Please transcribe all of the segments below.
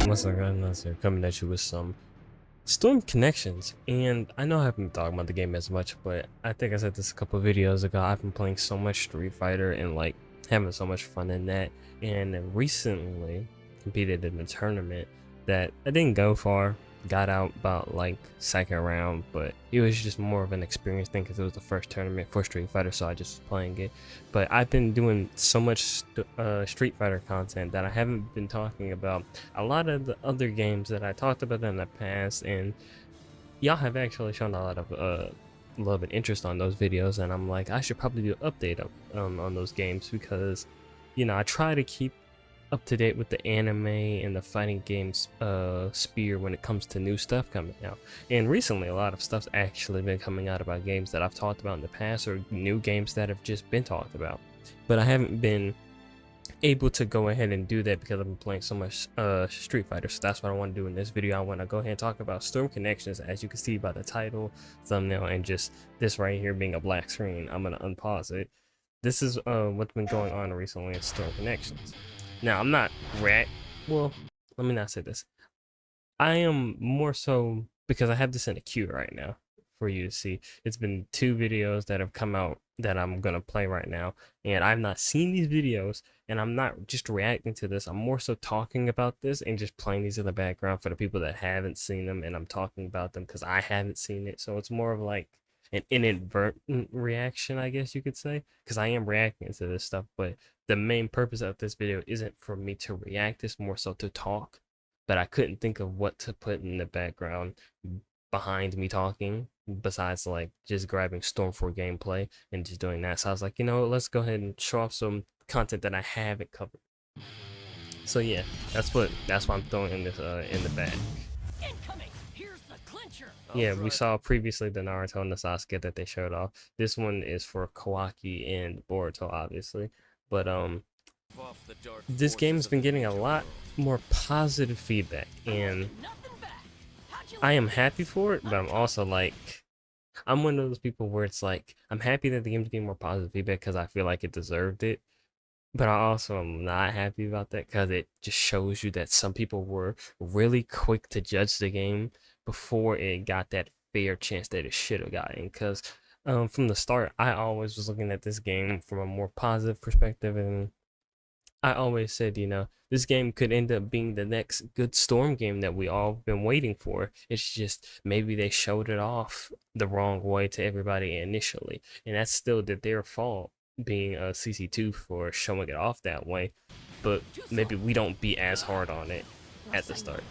Once again, coming at you with some Storm Connections, and I know I haven't been talking about the game as much, but I think I said this a couple of videos ago. I've been playing so much Street Fighter and like having so much fun in that, and recently competed in a tournament that I didn't go far. Got out about like second round, but it was just more of an experience thing because it was the first tournament for Street Fighter, so I just was playing it. But I've been doing so much Street Fighter content that I haven't been talking about a lot of the other games that I talked about in the past, and y'all have actually shown a lot of love and interest on those videos, and I'm like, I should probably do an update on those games because, you know, I try to keep up to date with the anime and the fighting games sphere when it comes to new stuff coming out. And recently a lot of stuff's actually been coming out about games that I've talked about in the past, or new games that have just been talked about, but I haven't been able to go ahead and do that because I've been playing so much Street Fighter. So that's what I want to do in this video. I want to go ahead and talk about Storm Connections, as you can see by the title, thumbnail, and just this right here being a black screen. I'm gonna unpause it. This is what's been going on recently in Storm Connections. Now, I'm not well, let me not say this. I am more so because I have this in a queue right now for you to see. It's been 2 videos that have come out that I'm gonna play right now, and I've not seen these videos, and I'm not just reacting to this. I'm more so talking about this and just playing these in the background for the people that haven't seen them, and I'm talking about them because I haven't seen it. So it's more of like an inadvertent reaction, I guess you could say, because I am reacting to this stuff, but the main purpose of this video isn't for me to react, it's more so to talk. But I couldn't think of what to put in the background behind me talking besides like just grabbing Storm 4 gameplay and just doing that. So I was like, you know, let's go ahead and show off some content that I haven't covered. So yeah, that's why I'm throwing in this in the bag. Yeah, we saw previously the Naruto and the Sasuke that they showed off. This one is for Kawaki and Boruto, obviously. But this game has been getting a lot more positive feedback, and I am happy for it, but I'm also like, I'm one of those people where it's like, I'm happy that the game's getting more positive feedback because I feel like it deserved it. But I also am not happy about that because it just shows you that some people were really quick to judge the game before it got that fair chance that it should have gotten. Because from the start, I always was looking at this game from a more positive perspective, and I always said, you know, this game could end up being the next good Storm game that we all been waiting for. It's just maybe they showed it off the wrong way to everybody initially, and that's still their fault, being a CC2 for showing it off that way. But maybe we don't be as hard on it at the start.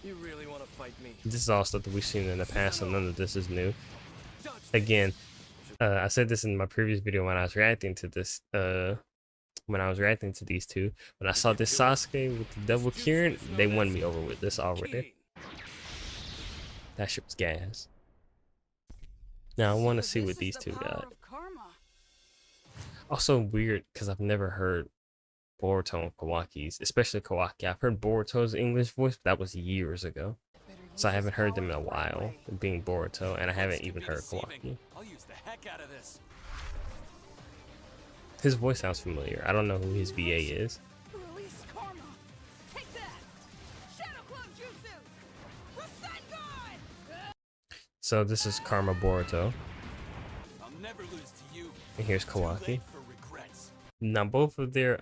You really want to fight me? This is all stuff that we've seen in the past, so none of this is new. Again, I said this in my previous video when I was reacting to this, when I was reacting to these two. When I saw this Sasuke with the double Kieran, they won me over with this already. That shit was gas. Now I want to see what these two got. Also weird because I've never heard Boruto and Kawaki's, especially Kawaki. I've heard Boruto's English voice, but that was years ago. So I haven't heard them in a while, being Boruto, and I haven't even heard Kawaki. I'll use the heck out of this. His voice sounds familiar. I don't know who his VA is. Release karma. Take that. Shadow Clone Jutsu. Rasengan. So this is Karma Boruto. I'll never lose to you. And here's Too Kawaki. late for regrets. Now both of their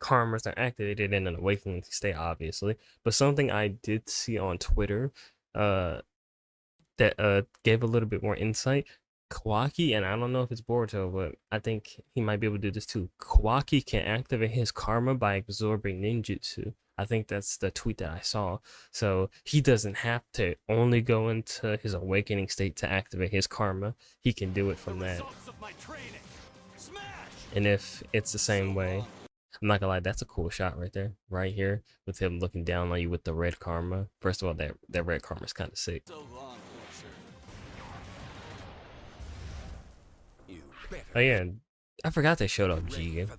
karmas are activated in an awakening state, obviously. But something I did see on Twitter that gave a little bit more insight. Kawaki, and I don't know if it's Boruto, but I think he might be able to do this too. Kawaki can activate his karma by absorbing ninjutsu. I think that's the tweet that I saw. So he doesn't have to only go into his awakening state to activate his karma. He can do it from that. And if it's the same way, I'm not gonna lie, that's a cool shot right there, right here, with him looking down on you with the red karma. First of all, that red karma is kind of sick. So long, Oh yeah, I forgot they showed off Jigen.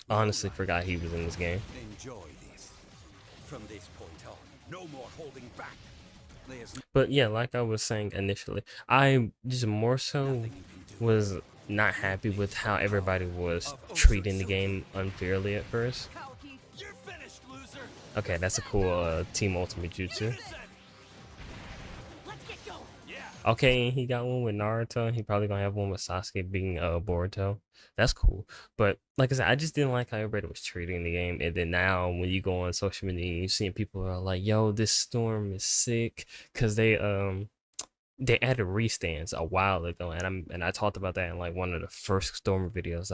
Honestly, forgot he was in this game. Enjoy this. From this point on, no more holding back. But yeah, like I was saying initially, I just more so was not happy with how everybody was Of treating the overexertion. game unfairly at first. Kalki, You're finished, loser. Okay, that's a cool team ultimate jutsu. let's get going. Yeah. Okay, he got one with Naruto. He probably gonna have one with Sasuke being Boruto. That's cool. But like I said, I just didn't like how everybody was treating the game. And then now when you go on social media, you seeing people are like, "Yo, this storm is sick," because they added restands a while ago, and I talked about that in like one of the first Storm videos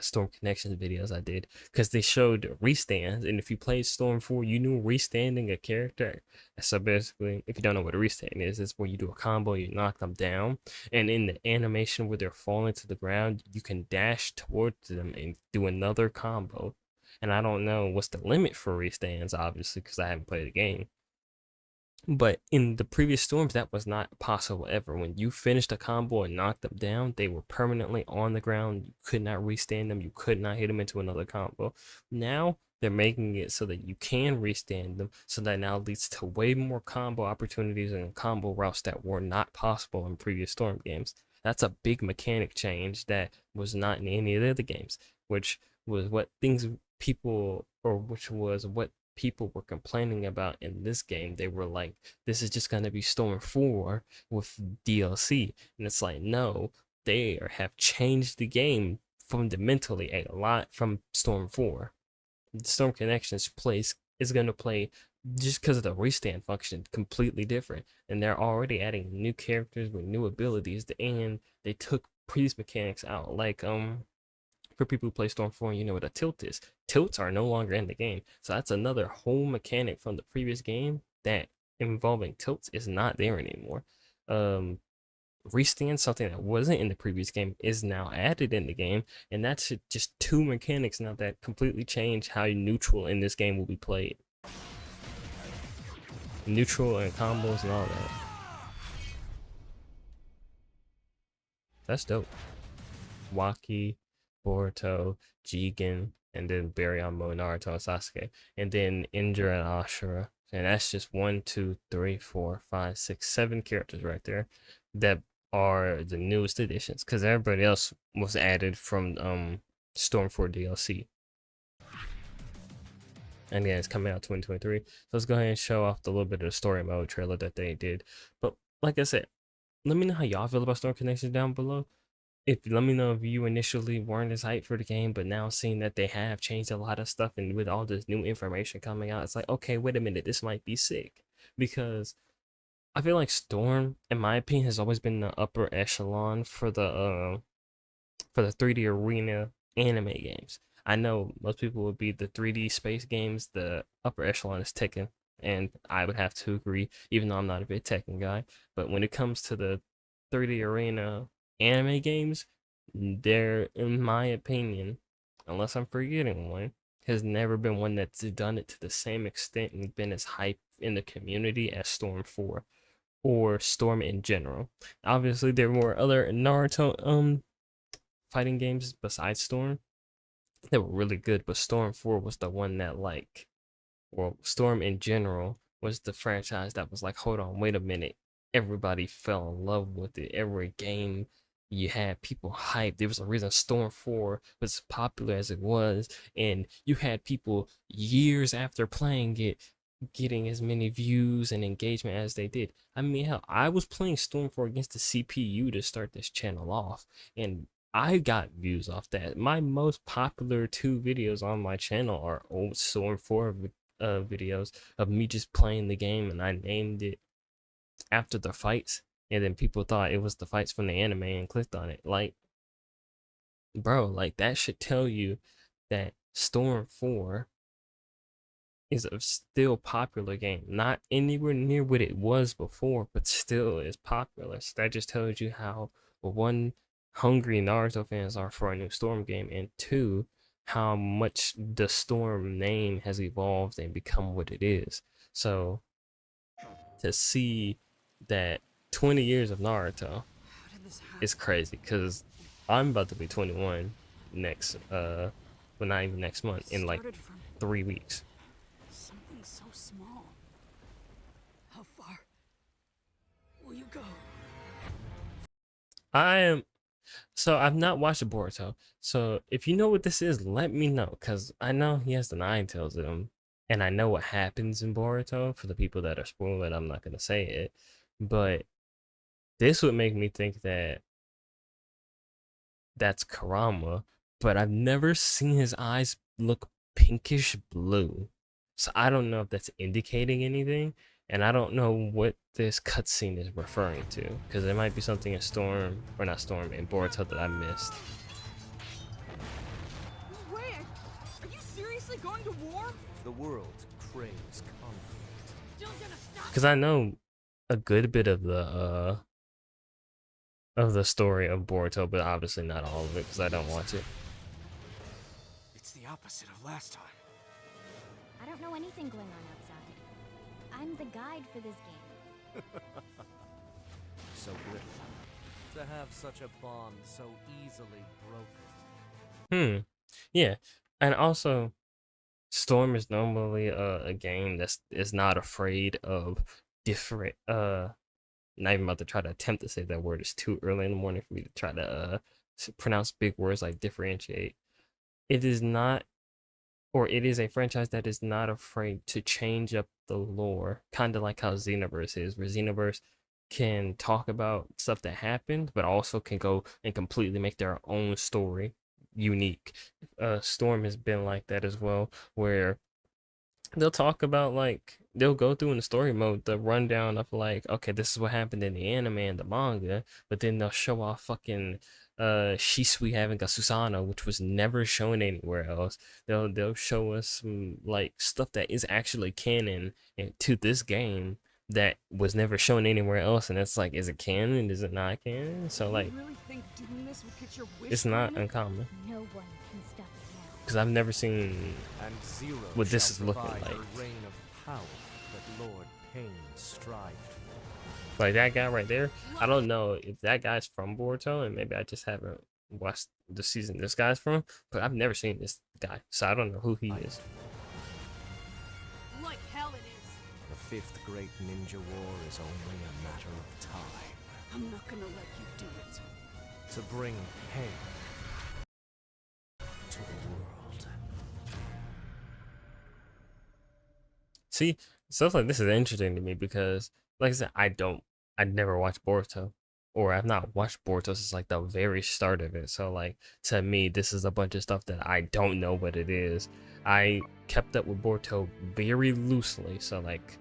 Storm Connections videos I did, because they showed restands, and if you played Storm 4, you knew restanding a character. So basically, if you don't know what a restand is, it's where you do a combo, you knock them down, and in the animation where they're falling to the ground, you can dash towards them and do another combo. And I don't know what's the limit for restands, obviously, because I haven't played the game. But in the previous storms, that was not possible ever. When you finished a combo and knocked them down, they were permanently on the ground. You could not restand them. You could not hit them into another combo. Now they're making it so that you can restand them. So that now leads to way more combo opportunities and combo routes that were not possible in previous storm games. That's a big mechanic change that was not in any of the other games, which was what things people, or which was what people were complaining about in this game. They were like, this is just going to be Storm 4 with DLC. And it's like, no, they have changed the game fundamentally a lot from Storm 4. The Storm Connections place is going to play, just because of the restand function, completely different. And they're already adding new characters with new abilities, and they took previous mechanics out. Like, for people who play Storm 4, you know what a tilt is. Tilts are no longer in the game. So that's another whole mechanic from the previous game that involving tilts is not there anymore. Um, Restand, something that wasn't in the previous game, is now added in the game. And that's just two mechanics now that completely change how neutral in this game will be played. Neutral and combos and all that. That's dope. Waki, Boruto, Jigen, and then Baryon, Naruto, and Sasuke, and then Indra and Ashura. And that's just 1, 2, 3, 4, 5, 6, 7 characters right there that are the newest additions, because everybody else was added from Storm 4 DLC. And again, it's coming out 2023. So let's go ahead and show off the little bit of the story mode trailer that they did. But like I said, let me know how y'all feel about Storm Connections down below. Let me know if you initially weren't as hyped for the game, but now seeing that they have changed a lot of stuff, and with all this new information coming out, it's like, okay, wait a minute, this might be sick. Because I feel like Storm, in my opinion, has always been the upper echelon for the 3D arena anime games. I know most people would be the 3D space games, the upper echelon is Tekken, and I would have to agree, even though I'm not a big Tekken guy. But when it comes to the 3D arena anime games, there, in my opinion, unless I'm forgetting one, has never been one that's done it to the same extent and been as hype in the community as Storm 4 or Storm in general. Obviously, there were other Naruto fighting games besides Storm that were really good, but Storm 4 was the one that, like, well, Storm in general was the franchise that was like, hold on, wait a minute. Everybody fell in love with it. Every game you had people hyped. There was a reason Storm 4 was as popular as it was, and you had people years after playing it getting as many views and engagement as they did. I mean, hell, I was playing Storm 4 against the CPU to start this channel off, and I got views off that. My most popular 2 videos on my channel are old Storm 4 videos of me just playing the game, and I named it after the fights, and then people thought it was the fights from the anime and clicked on it. Like, bro, like, that should tell you that Storm 4 is a still popular game. Not anywhere near what it was before, but still is popular. So that just tells you how, one, hungry Naruto fans are for a new Storm game, and 2, how much the Storm name has evolved and become what it is. So to see that 20 years of Naruto is crazy, because I'm about to be 21 next well, not even next month, in like Started from 3 weeks. something so small. How far will you go? I am So I've not watched Boruto. So if you know what this is, let me know, cause I know he has the nine tails in him, and I know what happens in Boruto. For the people that are spoiling, I'm not gonna say it, but this would make me think that that's Karama, but I've never seen his eyes look pinkish blue. So I don't know if that's indicating anything, and I don't know what this cutscene is referring to, because it might be something in Storm, or not Storm, in Boruto that I missed. Wait, are you seriously going to war? The world craves conflict. Still gonna stop? Because I know a good bit of the story of Boruto, but obviously not all of it, because I don't watch it. It's the opposite of last time. I don't know anything going on outside. I'm the guide for this game. So brittle. To have such a bond so easily broken. Yeah, and also Storm is normally a game that's is not afraid of different not even about to try to attempt to say that word. It's too early in the morning for me to try to pronounce big words like differentiate. It is not, or it is a franchise that is not afraid to change up the lore, kind of like how Xenoverse is, where Xenoverse can talk about stuff that happened, but also can go and completely make their own story unique. Storm has been like that as well, where they'll talk about, like, they'll go through in the story mode the rundown of, like, okay, this is what happened in the anime and the manga, but then they'll show off fucking Shisui having a Susanoo, which was never shown anywhere else. They'll show us some, like, stuff that is actually canon to this game that was never shown anywhere else, and it's like, is it canon, is it not canon? So, like, You really think doing this will get your wish it's not granted? uncommon, No one can stop it now. because I've never seen And Zero what this shall is looking provide like. the reign of power that Lord Pain strived for. Like that guy right there. I don't know if that guy's from Boruto, and maybe I just haven't watched the season this guy's from, but I've never seen this guy, so I don't know who he is. Like hell it is. The fifth great ninja war is only a matter of time I'm not gonna let you do it. to bring pain to the world. See, stuff like this is interesting to me because, like I said, I never watched Boruto, or I've not watched Boruto since like the very start of it. So, like, to me, this is a bunch of stuff that I don't know what it is. I kept up with Boruto very loosely, so like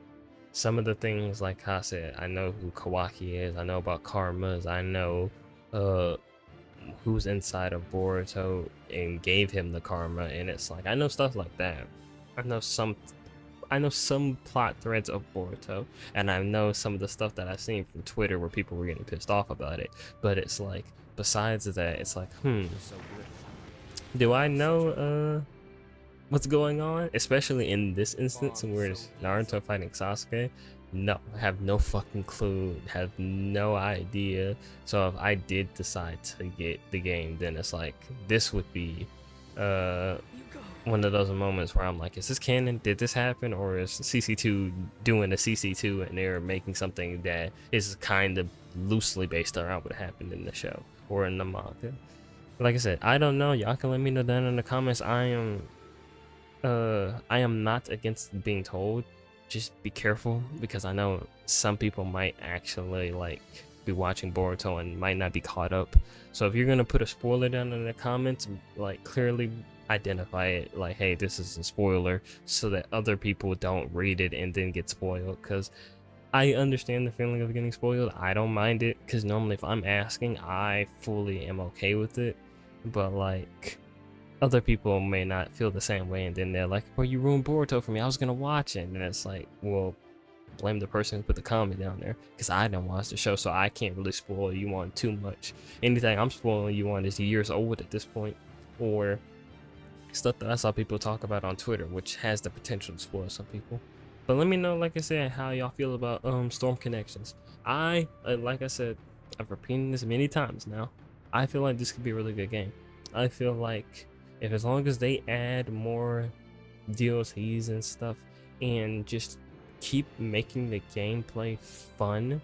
some of the things, like I said, I know who Kawaki is, I know about Karmas, I know who's inside of Boruto and gave him the karma, and it's like I know stuff like that. I know some plot threads of Boruto, and I know some of the stuff that I've seen from Twitter where people were getting pissed off about it. But it's like, besides that, it's like, So brittle. do I know what's going on? Especially in this instance where it's Naruto fighting Sasuke. No, I have no fucking clue, have no idea. So if I did decide to get the game, then it's like, this would be You go. one of those moments where I'm like, is this canon? Did this happen? Or is CC2 doing a CC2 and they're making something that is kind of loosely based around what happened in the show or in the manga? Like I said, I don't know. Y'all can let me know down in the comments. I am not against being told. Just be careful, because I know some people might actually like be watching Boruto and might not be caught up. So if you're gonna put a spoiler down in the comments, like, clearly identify it, like, hey, this is a spoiler, so that other people don't read it and then get spoiled. Because I understand the feeling of getting spoiled. I don't mind it, because normally if I'm asking, I fully am okay with it. But like, other people may not feel the same way, and then they're like, well, you ruined Boruto for me, I was gonna watch it. And it's like, well, blame the person who put the comment down there, because I didn't watch the show, so I can't really spoil you on too much. Anything I'm spoiling you on is years old at this point, or stuff that I saw people talk about on Twitter, which has the potential to spoil some people. But let me know, like I said, how y'all feel about Storm Connections. Like I said, I've repeated this many times now, I feel like this could be a really good game. I feel like if, as long as they add more DLCs and stuff, and just keep making the gameplay fun,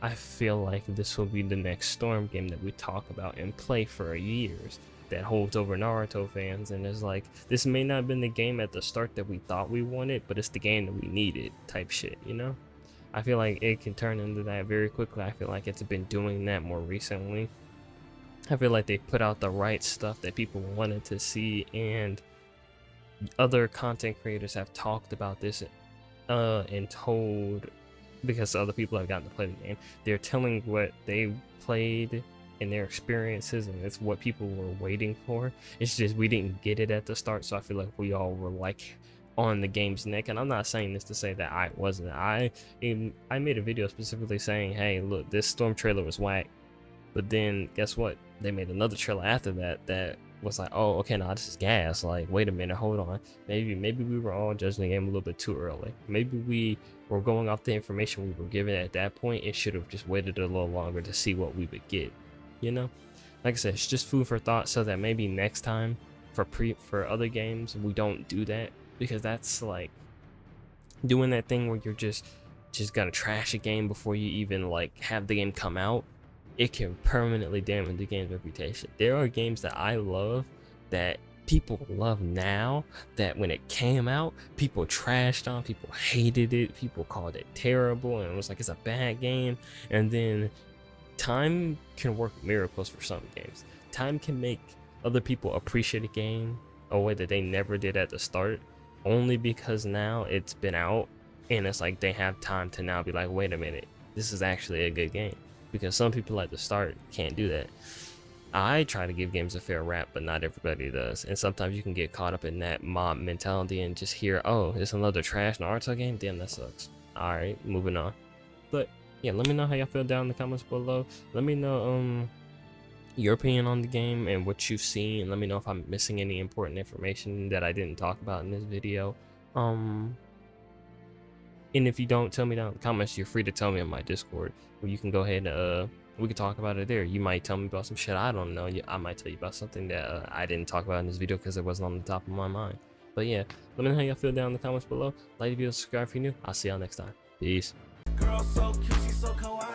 I feel like this will be the next Storm game that we talk about and play for years, that holds over Naruto fans, and is like, this may not have been the game at the start that we thought we wanted, but it's the game that we needed type shit, you know? I feel like it can turn into that very quickly. I feel like it's been doing that more recently. I feel like they put out the right stuff that people wanted to see, and other content creators have talked about this and told, because other people have gotten to play the game, they're telling what they played and their experiences, and it's what people were waiting for. It's just we didn't get it at the start, so I feel like we all were like on the game's neck. And I'm not saying this to say that I wasn't. I made a video specifically saying, hey, look, this Storm trailer was whack, but then guess what, they made another trailer after that was like, oh, okay, now this is gas. Like, wait a minute, hold on, maybe we were all judging the game a little bit too early. Maybe we were going off the information we were given at that point. It should have just waited a little longer to see what we would get, you know? Like I said, it's just food for thought, so that maybe next time for other games we don't do that, because that's like doing that thing where you're just gonna trash a game before you even like have the game come out. It can permanently damage the game's reputation. There are games that I love that people love now, that when it came out, people trashed on, people hated it, people called it terrible, and it was like, it's a bad game. And then time can work miracles for some games. Time can make other people appreciate a game a way that they never did at the start, only because now it's been out, and it's like they have time to now be like, wait a minute, this is actually a good game. Because some people at the start can't do that. I try to give games a fair rap, but not everybody does. And sometimes you can get caught up in that mob mentality and just hear, oh, it's another trash Naruto game? Damn, that sucks. Alright, moving on. But yeah, let me know how y'all feel down in the comments below. Let me know your opinion on the game and what you've seen. Let me know if I'm missing any important information that I didn't talk about in this video. And if you don't, tell me down in the comments. You're free to tell me on my Discord, where you can go ahead and we can talk about it there. You might tell me about some shit I don't know. I might tell you about something that I didn't talk about in this video because it wasn't on the top of my mind. But yeah, let me know how y'all feel down in the comments below. Like the video, subscribe if you're new. I'll see y'all next time. Peace. Girl so cute, she so kawaii.